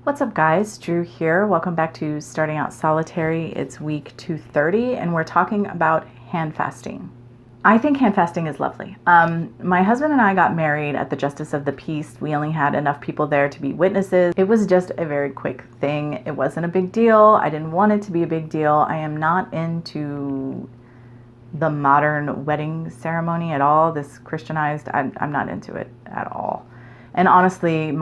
What's up guys, Drew here. Welcome back to Starting Out Solitary. It's week 230 and we're talking about hand fasting. I think hand fasting is lovely. My husband and I got married at the Justice of the Peace. We only had enough people there to be witnesses. It was just a very quick thing. It wasn't a big deal. I didn't want it to be a big deal. I am not into the modern wedding ceremony at all. This Christianized, I'm not into it at all. And honestly,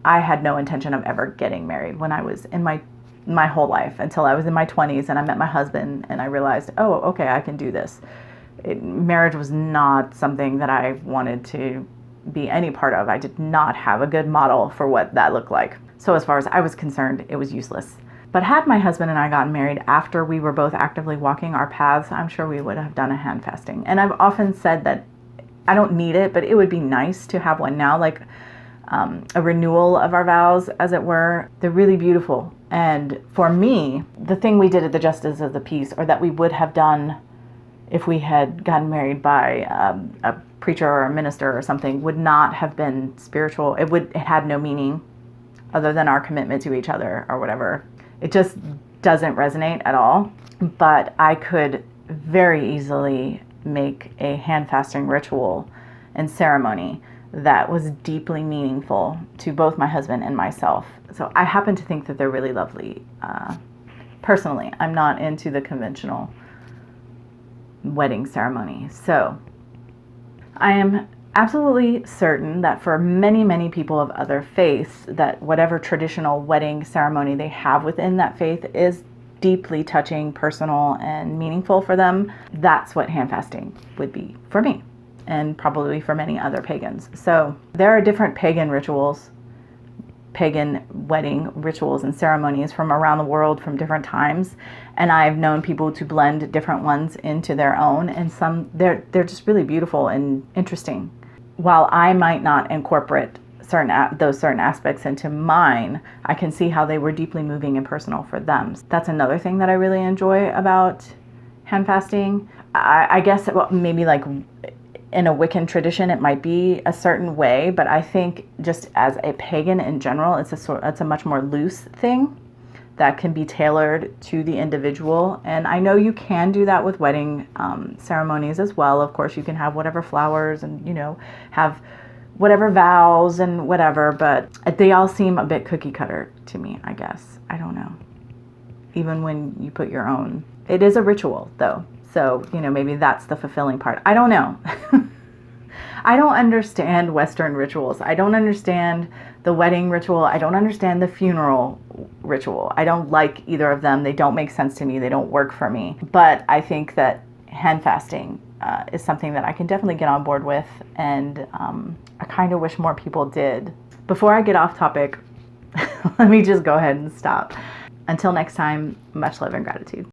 I had no intention of ever getting married when I was in my whole life until I was in my 20s and I met my husband and I realized, oh, okay, I can do this. Marriage was not something that I wanted to be any part of. I did not have a good model for what that looked like. So as far as I was concerned, it was useless. But had my husband and I gotten married after we were both actively walking our paths, I'm sure we would have done a hand fasting. And I've often said that I don't need it, but it would be nice to have one now, like a renewal of our vows, as it were. They're really beautiful. And for me, the thing we did at the Justice of the Peace, or that we would have done if we had gotten married by a preacher or a minister or something, would not have been spiritual. It had no meaning other than our commitment to each other or whatever. It just doesn't resonate at all. But I could very easily make a hand fasting ritual and ceremony that was deeply meaningful to both my husband and myself. So I happen to think that they're really lovely. Personally, I'm not into the conventional wedding ceremony. So I am absolutely certain that for many, many people of other faiths, that whatever traditional wedding ceremony they have within that faith is deeply touching, personal, and meaningful for them. That's what hand fasting would be for me, and probably for many other pagans. So there are different pagan rituals, pagan wedding rituals and ceremonies from around the world from different times. And I've known people to blend different ones into their own, and some they're just really beautiful and interesting. While I might not incorporate those certain aspects into mine, I can see how they were deeply moving and personal for them. That's another thing that I really enjoy about hand fasting. I guess maybe like in a Wiccan tradition, it might be a certain way, but I think just as a pagan in general, it's a much more loose thing that can be tailored to the individual. And I know you can do that with wedding ceremonies as well. Of course, you can have whatever flowers and, have whatever vows and whatever, but they all seem a bit cookie cutter to me, I guess. I don't know. Even when you put your own, it is a ritual though. So, maybe that's the fulfilling part. I don't know. I don't understand Western rituals. I don't understand the wedding ritual. I don't understand the funeral ritual. I don't like either of them. They don't make sense to me. They don't work for me. But I think that hand fasting is something that I can definitely get on board with. And I kind of wish more people did. Before I get off topic, let me just go ahead and stop. Until next time, much love and gratitude.